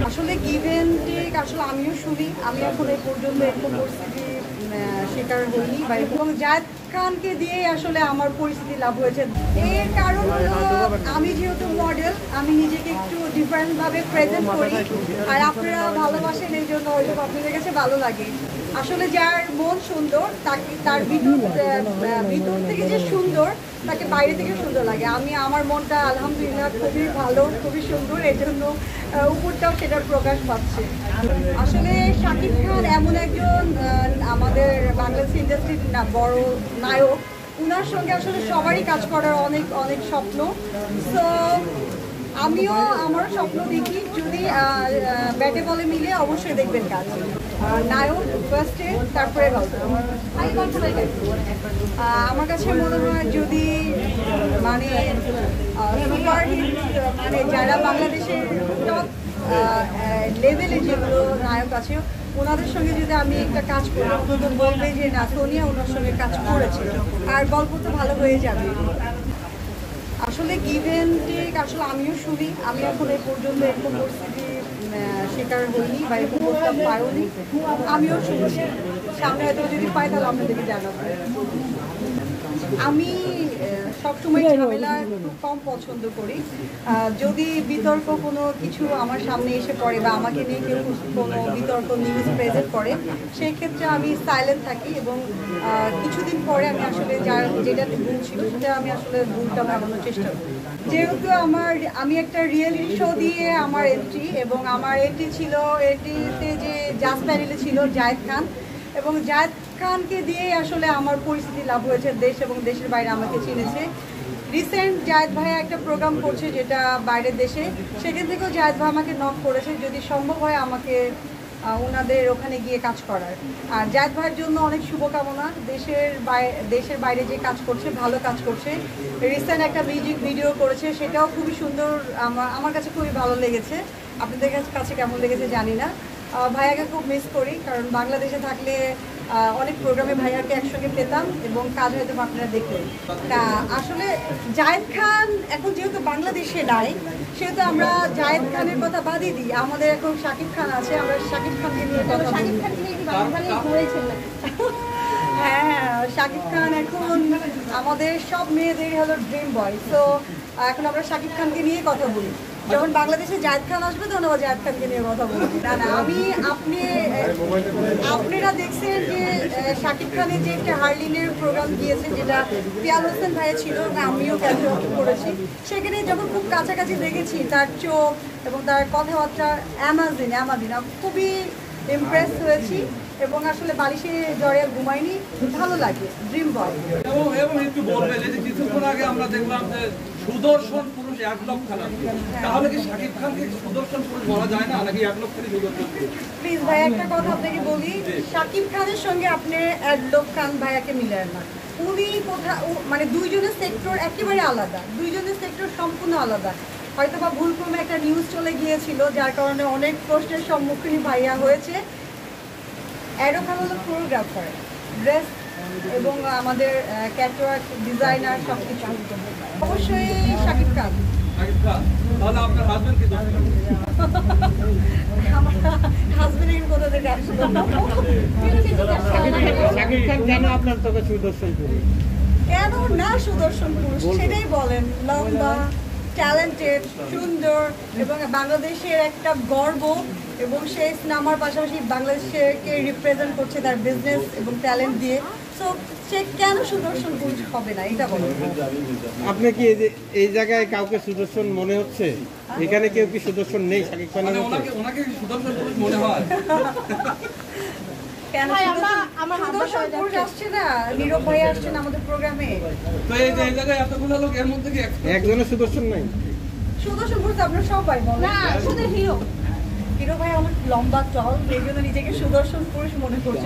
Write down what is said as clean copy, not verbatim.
আসলে give and take আসলে আমিও শুনি। আমি এখন এই পর্যন্ত এরকম পরিস্থিতি শিকার হইনি বা এবং জায়েদ খানকে দিয়ে আসলে আমার পরিস্থিতি লাভ হয়েছে। এর কারণ হলো আমি যেহেতু মডেল, আমি নিজেকে একটু ডিফারেন্ট ভাবে প্রেজেন্ট করি, আর আপনারা ভালোবাসেন এই জন্য হয়তো আপনাদের কাছে ভালো লাগে। আসলে যার মন সুন্দর তাকে তার ভিতর থেকে যে সুন্দর তাকে বাইরে থেকে সুন্দর লাগে। আমি আমার মনটা আলহামদুলিল্লাহ খুবই ভালো, খুবই সুন্দর, এই জন্য উপরটাও সেটার প্রকাশ পাচ্ছে। আসলে শাকিব খান এমন একজন আমাদের বাংলাদেশ ইন্ডাস্ট্রির বড় নায়ক, উনার সঙ্গে আসলে সবারই কাজ করার অনেক অনেক স্বপ্ন। সো আমিও আমারও স্বপ্ন দেখি, যদি ব্যাটে বলে মিলে অবশ্যই দেখবেন কাজ। নায়ক ফার্স্টে, তারপরে আমার কাছে মনে হয় যদি মানে সুপারহিট মানে যারা বাংলাদেশের টপ লেভেলে যেগুলো নায়ক আছে ওনাদের সঙ্গে যদি আমি একটা কাজ করি, অন্তত বলবে যে না সোনিয়া ওনার সঙ্গে কাজ করেছে, আর গল্প তো ভালো হয়ে যাবে। আসলে গিভ এন্ড টেক আসলে আমিও শুনি। আমি এখন এই পর্যন্ত এরকম পরিস্থিতি শিকার হইনি বা এরকম করতাম পারিনি। আমিও শুনছি, সামনে হয়তো যদি পাই তাহলে আপনাদেরকে জানাবো। আমি সবসময় ঝামেলা খুব কম পছন্দ করি। যদি বিতর্ক কোনো কিছু আমার সামনে এসে পড়ে বা আমাকে নিয়ে কেউ কোনো বিতর্ক নিউজ প্রেজেন্ট করে, সেই ক্ষেত্রে আমি সাইলেন্ট থাকি এবং কিছুদিন পরে আমি আসলে যেটা ভুল ছিল সেটা আমি আসলে ভুলটা ভাবানোর চেষ্টা করি। যেহেতু আমি একটা রিয়েলিটি শো দিয়ে আমার এন্ট্রি, এবং আমার এন্ট্রি ছিল এন্ট্রিতে যে জাজ প্যানেলে ছিল জায়েদ খান, এবং জায়েদ খানকে দিয়ে আসলে আমার পরিস্থিতি লাভ হয়েছে। দেশ এবং দেশের বাইরে আমাকে চিনেছে। রিসেন্ট জায়েদ ভাই একটা প্রোগ্রাম করছে যেটা বাইরের দেশে, সেখান থেকেও জায়েদ ভাই আমাকে নক করেছে যদি সম্ভব হয় আমাকে ওনাদের ওখানে গিয়ে কাজ করার। আর জায়েদ ভাইয়ের জন্য অনেক শুভকামনা। দেশের বাইরে যে কাজ করছে, ভালো কাজ করছে। রিসেন্ট একটা মিউজিক ভিডিও করেছে, সেটাও খুবই সুন্দর, আমার কাছে খুবই ভালো লেগেছে। আপনাদের কাছে কেমন লেগেছে জানি না। ভাইয়াকে খুব মিস করি, কারণ বাংলাদেশে থাকলে অনেক প্রোগ্রামে ভাইয়াকে একসঙ্গে পেতাম এবং কাজ হয়তো আপনারা দেখলেন। তা আসলে জায়েদ খান এখন যেহেতু বাংলাদেশে নাই, সেহেতু আমরা জায়েদ খানের কথা বাদই দিই। আমাদের এখন শাকিব খান আছে, আমরা শাকিব খানকে নিয়ে কথা হ্যাঁ, শাকিব খান এখন আমাদের সব মেয়েদের হলো ড্রিম বয়। তো এখন আমরা শাকিব খানকে নিয়ে কথা বলি। যখন বাংলাদেশে জায়েদ খান আসবে তখন আবার জায়েদ খানকে নিয়ে কথা বলবো। না না, আপনারা দেখছেন যে শাকিব খানের যে একটা হার্লিনের প্রোগ্রাম দিয়েছে, যেটা পিয়াল হোসেন ভাইয়া ছিল, আমিও ক্যামেরা করেছি। সেখানে যখন খুব কাছাকাছি দেখেছি তার চোখ এবং তার কথাবার্তা অ্যামাজিং, খুবই ইমপ্রেস হয়েছি এবং আসলে বালিশে জড়িয়ে ঘুমাইনি, ভালো লাগে। ড্রিম বয়। এবং একটু বলবেন যে কিছুক্ষণ আগে আমরা দেখলাম যে সুদর্শন পুরুষ 1 লক্ষ খান, তাহলে কি শাকিব খানকে সুদর্শন পুরুষ বলা যায় না, নাকি 1 লক্ষ সুদর্শন পুরুষ? প্লিজ ভাই একটা কথা আপনাকে বলি, শাকিব খানের সঙ্গে আপনি 1 লক্ষ খান ভাইয়াকে মিলায় না। উনি মানে দুইজনের সেক্টর একেবারে আলাদা, দুইজনের সেক্টর সম্পূর্ণ আলাদা। হয়তো বা ভুলক্রমে একটা নিউজ চলে গিয়েছিল, যার কারণে অনেক প্রশ্নের সম্মুখীন ভাইয়া হয়েছে। অ্যাডো খান হলো কোরিওগ্রাফার, ড্রেস এবং আমাদের ক্যাটারার ডিজাইনার সবকিছু। অবশ্যই শাকিব খান। তাহলে আপনার হাজবেন্ড কি হাজবেন্ড কোথা থেকে আসলো? শাকিব খান কেন আপনার তোকে সুদর্শন পুরুষ? কেন না সুদর্শন পুরুষ সেটাই বলেন। লম্বা, ট্যালেন্টেড, সুন্দর এবং বাংলাদেশের একটা গর্ব, এবং সে সিনেমার পাশাপাশি বাংলাদেশকে রিপ্রেজেন্ট করছে তার বিজনেস এবং ট্যালেন্ট দিয়ে। সো সে কেন সুদর্শন পুরুষ হবে না, এটা বলুন। আপনি কি এই জায়গায় কাউকে সুদর্শন মনে হচ্ছে? এখানে কেউ কি সুদর্শন নেই শাকিব খানের মতো? ওনাকে সুদর্শন পুরুষ মনে হয়? কেন সুদর্শন পুরুষ আসছে না? নীরব ভাই আসছেন আমাদের প্রোগ্রামে। তো এই জায়গায় এতগুলো লোক, এর মধ্যে কি একজনের সুদর্শন নাই? সুদর্শন পুরুষ আপনারা সবাই বলেন না, শুধু হিরো ভাই অনেক লম্বা, টল, এই জন্য নিজেকে সুদর্শন পুরুষ মনে করছে।